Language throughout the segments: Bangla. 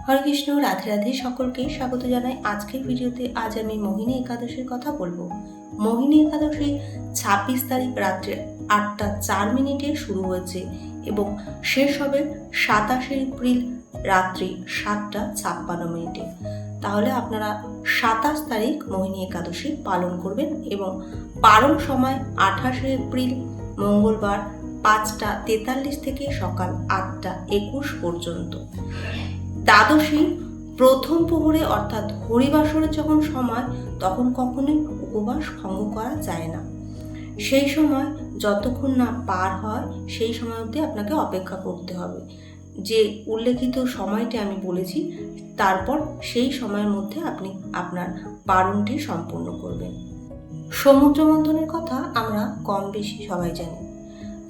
হরে কৃষ্ণ, রাধে রাধে। সকলকে স্বাগত জানাই আজকের ভিডিওতে। আজ আমি মোহিনী একাদশীর কথা বলবো। মোহিনী একাদশী 26 তারিখ রাত্রে 8টা 4 মিনিটে শুরু হয়েছে এবং শেষ হবে 27 এপ্রিল রাত্রি 7টা 56 মিনিটে। তাহলে আপনারা 27 তারিখ মোহিনী একাদশী পালন করবেন এবং পারণ সময় 28 এপ্রিল মঙ্গলবার 5টা 43 থেকে সকাল 8টা 21 পর্যন্ত। দ্বাদশী প্রথম প্রহরে অর্থাৎ হরিবাসরের যখন সময়, তখন কখনোই উপবাস ভঙ্গ করা যায় না। সেই সময় যতক্ষণ না পার হয় সেই সময় অবধি আপনাকে অপেক্ষা করতে হবে। যে উল্লেখিত সময়টি আমি বলেছি, তারপর সেই সময়ের মধ্যে আপনি আপনার পারণটি সম্পূর্ণ করবেন। সমুদ্র মন্থনের কথা আমরা কম বেশি সবাই জানি।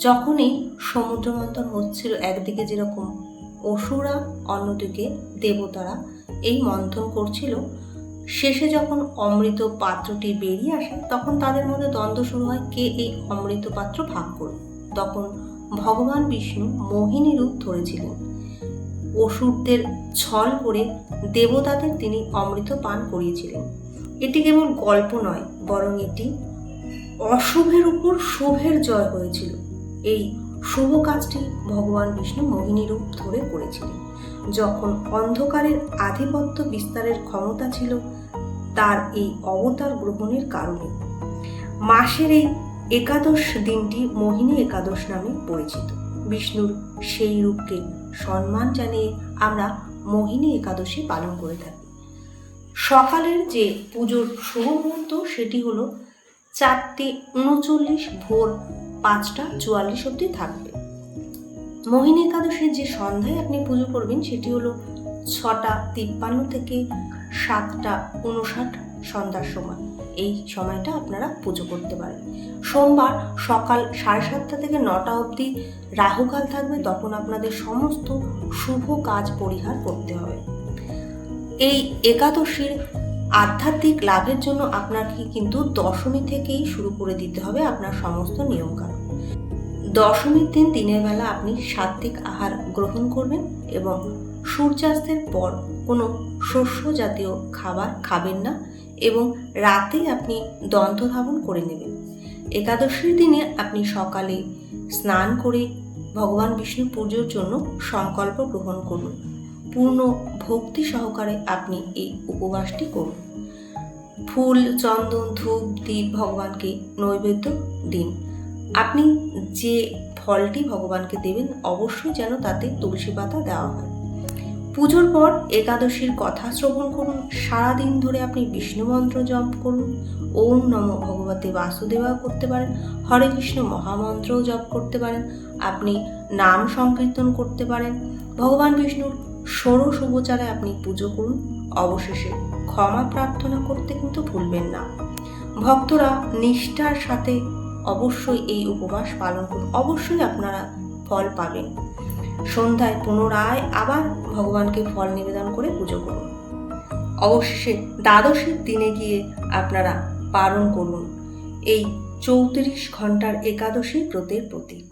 যখনই সমুদ্র মন্থন হচ্ছিল, একদিকে যেরকম অসুররা, অন্যদিকে দেবতারা এই মন্থন করছিল, শেষে যখন অমৃত পাত্রটি বেরিয়ে আসে তখন তাদের মধ্যে দ্বন্দ্ব শুরু হয়, কে এই অমৃত পাত্র ভাগ করবে। তখন ভগবান বিষ্ণু মোহিনী রূপ ধরেছিলেন। অসুরদের ছল করে দেবতাদের তিনি অমৃত পান করিয়েছিলেন। এটি কেবল গল্প নয়, বরং এটি অশুভের উপর শুভের জয় হয়েছিল। এই শুভ কাজটি ভগবান বিষ্ণু মোহিনী রূপ ধরে করেছিলেন। যখন অন্ধকারের আধিপত্য বিস্তারের ক্ষমতা ছিল তার এই অবতার গ্রহণের কারণে। মাসের এই একাদশ দিনটি মোহিনী একাদশ নামে পরিচিত। বিষ্ণুর সেই রূপকে সম্মান জানিয়ে আমরা মোহিনী একাদশী পালন করে থাকি। সকালের যে পুজোর শুভ মুহূর্ত সেটি হলো 4:39 ভোর 5টা 44 অবধি থাকবে। মোহিনী একাদশীর যে সন্ধ্যায় আপনি পুজো করবেন সেটি হলো 6টা 53 থেকে 7টা 59 সন্ধ্যার সময়। এই সময়টা আপনারা পুজো করতে পারেন। সোমবার সকাল 7:30 থেকে 9টা অবধি রাহুকাল থাকবে, তখন আপনাদের সমস্ত শুভ কাজ পরিহার করতে হবে। এই একাদশীর আধ্যাত্মিক লাভের জন্য আপনাকে কিন্তু দশমী থেকেই শুরু করে দিতে হবে আপনার সমস্ত নিয়মকানুন। দশমীর দিন দিনের বেলা আপনি সাত্ত্বিক আহার গ্রহণ করবেন এবং সূর্যাস্তের পর কোনো শস্য জাতীয় খাবার খাবেন না এবং রাতেই আপনি দন্তধাবন করে নেবেন। একাদশীর দিনে আপনি সকালে স্নান করে ভগবান বিষ্ণু পুজোর জন্য সংকল্প গ্রহণ করুন। পূর্ণ ভক্তি সহকারে আপনি এই উপবাসটি করুন। ফুল, চন্দন, ধূপ, দীপ ভগবানকে নৈবেদ্য দিন। আপনি যে ফলটি ভগবানকে দেবেন অবশ্যই যেন তাতে তুলসী পাতা দেওয়া হয়। পুজোর পর একাদশীর কথা শ্রবণ করুন। সারাদিন ধরে আপনি বিষ্ণু মন্ত্র জপ করুন। ওম নমো ভগবতে বাসুদেবা করতে পারেন, হরে কৃষ্ণ মহামন্ত্রও জপ করতে পারেন, আপনি নাম সংকীর্তন করতে পারেন। ভগবান বিষ্ণুর ষোড়শ উপচারে আপনি পুজো করুন। অবশেষে ক্ষমা প্রার্থনা করতে কিন্তু ভুলবেন না। ভক্তরা নিষ্ঠার সাথে অবশ্যই এই উপবাস পালন করুন, অবশ্যই আপনারা ফল পাবেন। সন্ধ্যায় পুনরায় আবার ভগবানকে ফল নিবেদন করে পুজো করুন। অবশেষে দ্বাদশীর দিনে গিয়ে আপনারা পালন করুন এই 34 ঘন্টার একাদশী ব্রতের প্রতীক।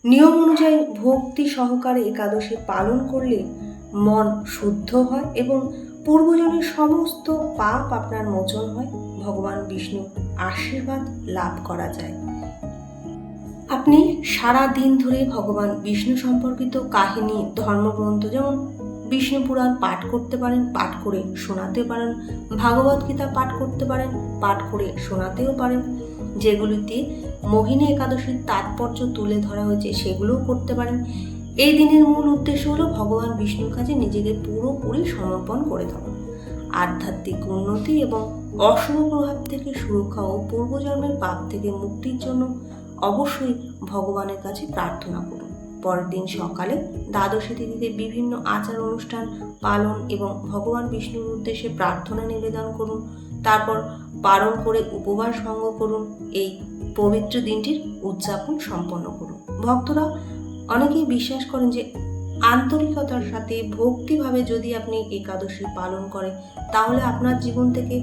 নিয়ম অনুযায়ী ভক্তি সহকারে একাদশী পালন করলে মন শুদ্ধ হয় এবং পূর্বজনের সমস্ত পাপ আপনার মোচন হয়। ভগবান বিষ্ণু আশীর্বাদ লাভ করা যায়। আপনি সারা দিন ধরে ভগবান বিষ্ণু সম্পর্কিত কাহিনী, ধর্মগ্রন্থ যেমন বিষ্ণু পুরাণ পাঠ করতে পারেন, পাঠ করে শোনাতে পারেন। ভাগবত গীতা পাঠ করতে পারেন, পাঠ করে শোনাতেও পারেন। যেগুলিতে মোহিনী একাদশীর তাৎপর্য তুলে ধরা হয়েছে সেগুলোও করতে পারেন। এই দিনের মূল উদ্দেশ্য হলো ভগবান বিষ্ণুর কাছে নিজেকে পুরোপুরি সমর্পণ করে দেওয়া। আধ্যাত্মিক উন্নতি এবং অশুভ প্রভাব থেকে সুরক্ষা ও পূর্বজন্মের পাপ থেকে মুক্তির জন্য অবশ্যই ভগবানের কাছে প্রার্থনা করুন। পরের দিন সকালে দ্বাদশী তিথিতে বিভিন্ন আচার অনুষ্ঠান পালন এবং ভগবান বিষ্ণুর উদ্দেশ্যে প্রার্থনা নিবেদন করুন। তারপর পালন করে উপবাস ভঙ্গ করুন। এই পবিত্র দিনটির উদযাপন সম্পন্ন করুন। ভক্তরা অনেকেই বিশ্বাস করেন যে আন্তরিকতার সাথে ভক্তিভাবে যদি আপনি একাদশী পালন করেন তাহলে আপনার জীবন থেকে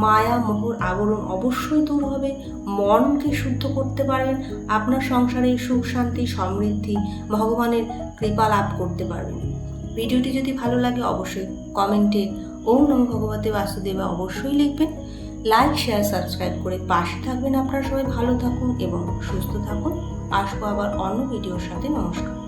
মায়া মোহর আবরণ অবশ্যই দূর হবে, মনকে শুদ্ধ করতে পারবেন, আপনার সংসারে সুখ শান্তি সমৃদ্ধি ভগবানের কৃপা লাভ করতে পারবেন। ভিডিওটি যদি ভালো লাগে অবশ্যই কমেন্টে ওম নমঃ ভগবতে বাসুদেবা অবশ্যই লিখবেন। লাইক, শেয়ার, সাবস্ক্রাইব করে পাশে থাকবেন। আপনারা সবাই ভালো থাকুন এবং সুস্থ থাকুন। আসবো আবার অন্য ভিডিওর সাথে। নমস্কার।